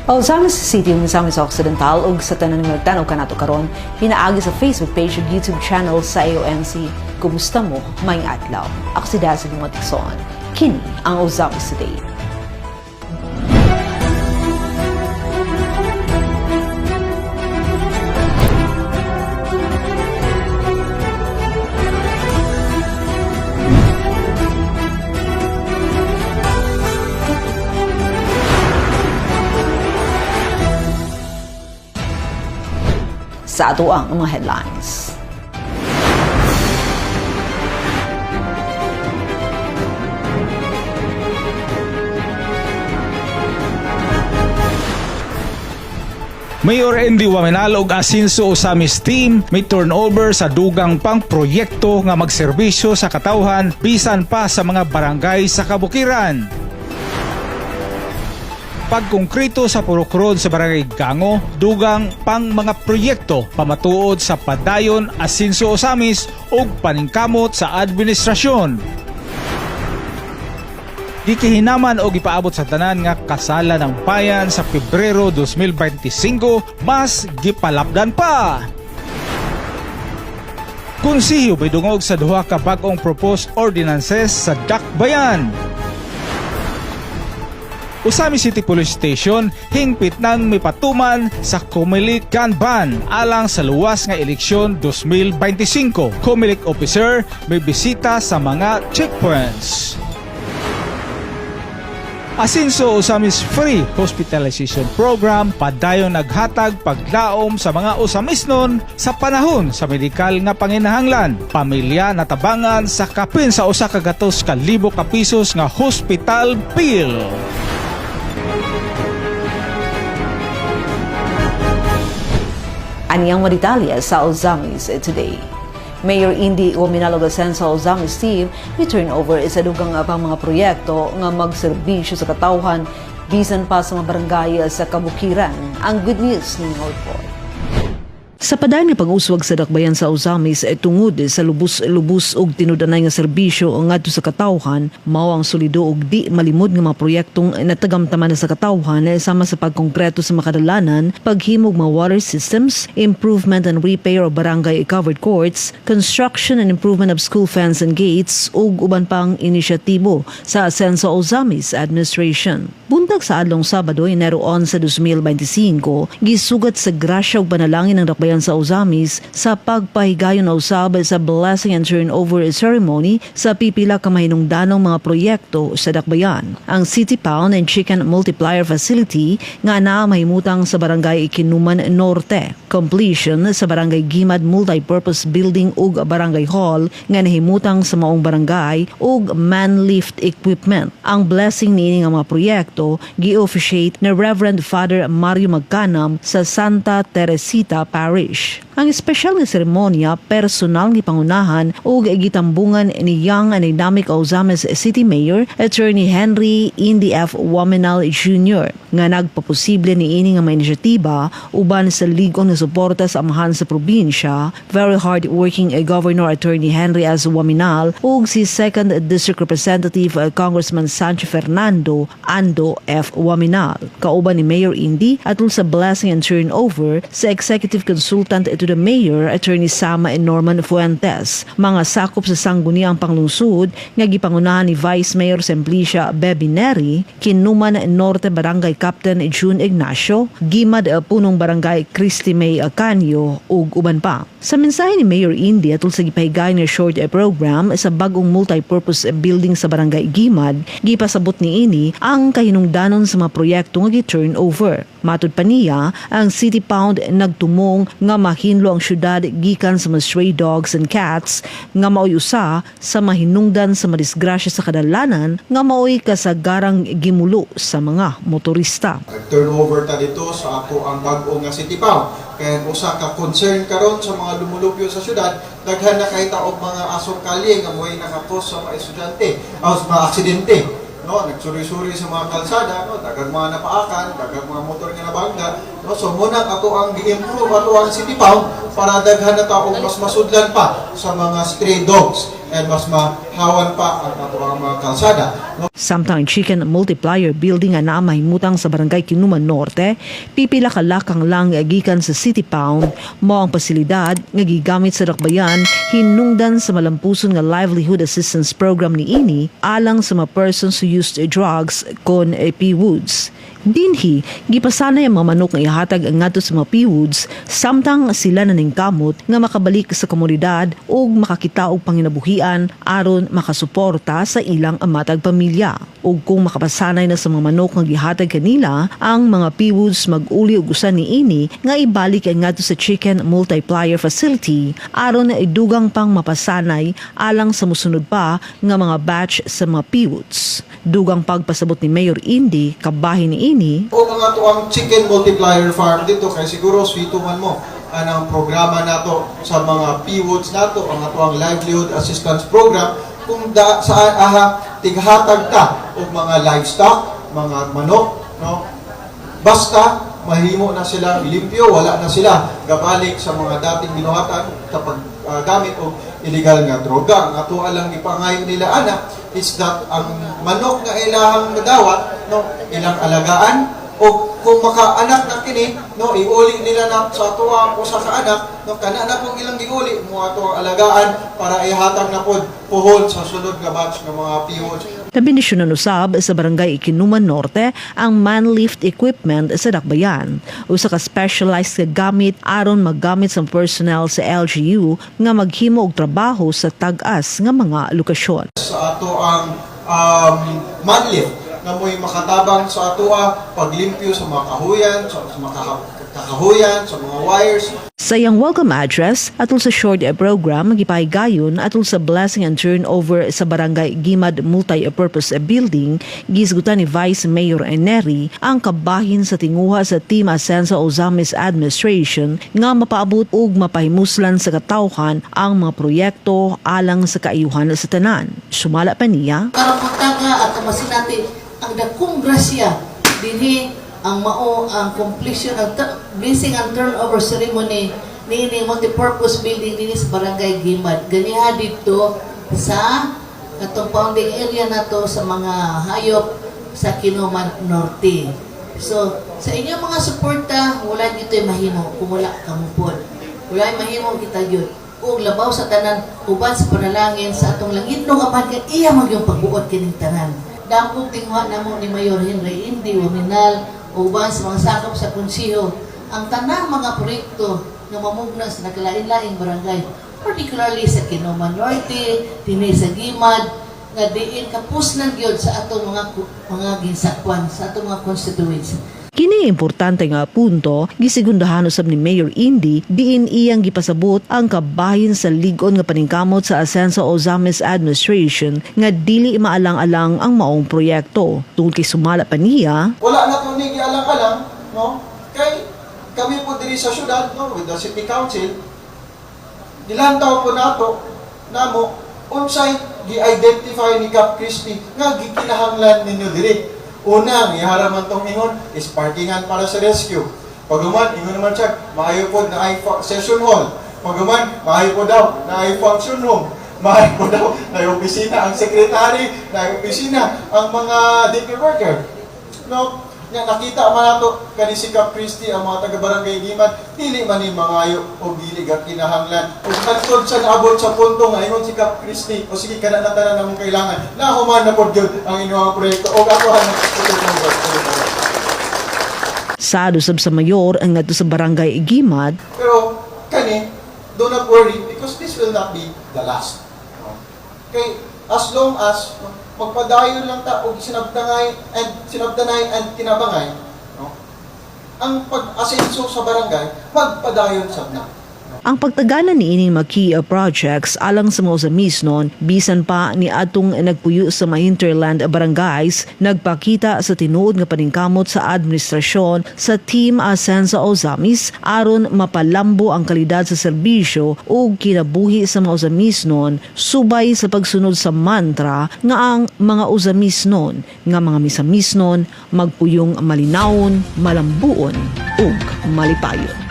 O sa amin sa City ug sa amin sa Occidental ug sa tanan nga tanaw kanato karon pinaagi sa Facebook page ug YouTube channel sa AONC. Kumusta mo? Maayong adlaw. Ako si Dazzle Motikson. Kini ang Ozamis Today. Sa ato ang mga headlines. Mayor Andy Waminal ug Asinso Ozamis team may turnover sa dugang pang proyekto nga magserbisyo sa katawhan bisan pa sa mga barangay sa kabukiran. Pagkongkrito sa Purok Road sa Barangay Gango, dugang pang mga proyekto pamatuod sa padayon Asinso Ozamis ug paningkamot sa administrasyon. Gikihinaman o gipaabot sa tanan nga kasala ng bayan sa Pebrero 2025, mas gipalapdan pa. Konseho may dungog sa duha ka bag-ong proposed ordinances sa Dakbayan. Ozamis City Police Station hingpit nang mipatuman sa Comelec gun ban alang sa luwas nga eleksyon 2025. Comelec officer may bisita sa mga checkpoints. Asinso Ozamis Free Hospitalization Program padayon naghatag paglaom sa mga Ozamisnon sa panahon sa medikal nga panginahanglan. Pamilya natabangan sa kapin sa usa ka gatos ka libo ka pisos nga hospital bill. Aniyang maritalya sa Ozamis Today. Mayor Andy Waminal ug Asinso Ozamis team may turnover sa dugang pang mga proyekto nga magserbisyo sa katawhan bisan pa sa mga barangay sa kabukiran. Ang good news ning report. Sa padayon nga pag-uswag sa Dakbayan sa Ozamis ay tungod sa lubos-lubos og tinudanay nga serbisyo ngadto sa katawhan, mao ang solido og di malimod nga mga proyektong natagamtaman sa katawhan sama sa pagkongkreto sa makadalanan, paghimog mga water systems, improvement and repair of barangay covered courts, construction and improvement of school fence and gates ug uban pang inisyatibo sa Asinso Ozamis administration. Buntag sa adlong Sabado, Enero 11, 2025, gisugat sa grasya ug panalangin ng Dakbayan sa Ozamis sa pagpahigayon na usab sa blessing and turnover ceremony sa pipila ka mahinungdanong mga proyekto sa Dakbayan. Ang City Pound and Chicken Multiplier Facility nga naa mahimutang sa Barangay Kinuman Norte, completion sa Barangay Gimad Multipurpose Building ug Barangay Hall nga nahimutang sa maong barangay ug man-lift equipment. Ang blessing niini nga mga proyekto gi-officiate ni Reverend Father Mario Magcanam sa Santa Teresita Parish. Ang espesyal nga seremonya personal ni pangunahan ug gitambungan ni Young and Dynamic Ozamis City Mayor Attorney Henry Andy F. Waminal Jr. nga nagpaposible ni ini nga mga inisyatiba uban sa ligon nga suporta sa amahan sa probinsya, very hard working Governor Attorney Henry S. Waminal ug si 2nd District Representative Congressman Sancho Fernando Ando F. Waminal. Kauban ni Mayor Andy atul sa blessing and turnover sa Executive Consultant to the Mayor, Attorney Sama and Norman Fuentes. Mga sakop sa sangguniang panglungsod nga gipangunahan ni Vice Mayor Simplicia Bebineri, Kinuman Norte Barangay Captain June Ignacio, Gimad Punong Barangay Christy May Acanio ug uban pa. Sa mensahe ni Mayor Andy atul sa gipahigay nga short program sa bagong multipurpose building sa Barangay Gimad, gipasabot ni ini ang kahinungdanon sa mga proyekto nga gi-turnover. Matud pa niya, ang City Pound nagtumong nga mahinlo ang syudad gikan sa mga stray dogs and cats nga maoy usa sa mahinungdan sa madisgrasya sa kadalanan nga maoy kasagarang gimulo sa mga motorista. Turnover ta dito sa ako ang bag-o nga City Pound. Kaya usa ka concern karon sa mga lumulupyo sa syudad, daghan na kahit og mga asong kalye nga mo'y nakapos sa mga estudyante o sa mga aksidente. No, nagsuri-suri sa mga kalsada, no, daghang mga napaakan, daghang mga motor nga nabangga, No? So muna ato ang i-improve ato ang city pound para daghan na taong mas masudlan pa sa mga stray dogs and mas mahawan pa ang ato ang mga kalsada. No? Samtang chicken multiplier building nga namahimutang sa barangay Kinuman Norte, pipila ka lakang lang gikan sa City Pound, mao ang pasilidad nga gigamit sa dakbayan hinungdan sa malampuson nga livelihood assistance program ni ini alang sa mga persons who used drugs kon P-Woods. Dinhi, gipasanay ang mga manok nga ihatag ang ngadto sa mga P-Woods samtang sila naningkamot nga makabalik sa komunidad ug makakita og panginabuhian aron makasuporta sa ilang matag pamilya. Ug kung makapasanay na sa mga manok nga gihatag kanila, ang mga P-Woods mag-uli og usa niini nga ibalik ang ngadto sa chicken multiplier facility aron idugang pang mapasanay alang sa musunod pa nga mga batch sa mga P-Woods. Dugang pagpasabot ni Mayor Indy kabahin ni ini O ang ato ang chicken multiplier farm dito kay siguro swituman mo anang programa nato sa mga P-Woods nato ang ato ang livelihood assistance program kung saan tighatag ta og mga livestock, mga manok, no? Basta mahimo na sila limpyo, wala na sila gabalik sa mga dating binuhatan kapag gamit og illegal nga droga. Ang ato alang ipangayo nila ana is that ang manok nga ilahang nadawat, no, ilang alagaan o kung makaanak na kini, no, iuli nila na sa ato ang usa ka anak, no, kana na pong ilang giuli mo ato ang alagaan para ihatag na pod puhon sa sunod nga batch ng mga P-Woods. Nabinisyon usab sa barangay Ikinuman Norte ang man-lift equipment sa dakbayan. Usa ka specialized nga gamit aron maggamit sa personnel sa LGU nga maghimo og trabaho sa tag-as nga mga lokasyon. Sa ato ang man-lift na mo'y makatabang sa ato paglimpyo sa mga kahuyan, sa mga kakahuyan, sa mga wires. Sa iyang welcome address atol sa short program gipahigayon atol sa blessing and turnover sa barangay Gimad Multi-Purpose Building, gisgutan ni Vice Mayor Eneri ang kabahin sa tinguha sa Team Asenso Ozamis Administration nga mapaabot og mapahimuslan sa katawhan ang mga proyekto alang sa kaayuhan sa tanan. Sumala pa niya Karapuntaga at masinati ang dakong grasya dinhi ang mao ang completion ang blessing and turnover ceremony ni multi-purpose building dinhi sa barangay Gimad. Ganiha dito sa katong founding area nato sa mga hayop sa Kinuman Norte. So sa inyong mga suporta wala gito'y mahimo kung wala kamupod. Wala mahimo kita gyud. Ug labaw sa tanan uban sa panalangin sa atong langitnong Ama kay iya magyong pagbuot kining tanan. Dapog tingwa namo ni Mayor Henry Indy Wominal uban sa mga sakop sa konsiho ang tanang mga proyekto nga mamugna sa nagkalain-laing barangay, particularly sa Kinuman Norte, dinhi sa Gimad, nga diin kapusnan gyud sa atong mga ginsakwan sa atong mga constituents. Kini importante nga punto gisigundahan usab ni Mayor Indy diin iyang gipasabot ang kabahin sa ligon nga paningkamot sa Asenso Ozamis Administration nga dili maalang-alang ang maong proyekto. Tungod kay sumala pa niya, Wala na itong nigi alang-alang, no? Kay kami po diri sa syudad, no, with the City Council, dilantaw po namo, unsay gi-identify ni Cap Christie nga gikinahanglan ninyo diri. Una, ang iharaman tong ingon is parkingan para sa rescue. Pagaman, ingon naman siya, maayo po na ay session hall. Pagaman, maayo po daw na ay function room. Maayo po daw na ay opisina ang secretary, na ay opisina ang mga DP worker. No? Nakita man nato kani si Cap Christie ang mga taga-barangay Gimad, dili man ni mangayo o gilig at kinahanglan. Ug tungkol sa naabot sa punto nga ingon si Cap Christie, o sige kana na tanan namong kailangan. Nahuman na pod gyud ang inyong proyekto. Og ako ang sad usab sa mayor ang ngadto sa barangay Gimad. Pero kani, do not worry because this will not be the last. Okay, as long as magpadayon lang ta og sinabdanay and kinabangay, no? Ang pag-asenso sa barangay magpadayon sad na. Ang pagtagana ni ining mga projects alang sa mga usamisnon bisan pa ni atong nagpuyo sa mga hinterland barangays nagpakita sa tinuod nga paningkamot sa administrasyon sa Team Asensa Ozamis aron mapalambo ang kalidad sa serbisyo ug kinabuhi sa mga usamisnon subay sa pagsunod sa mantra nga ang mga usamisnon nga mga misamisnon magpuyong malinawon, malambuon ug malipayon.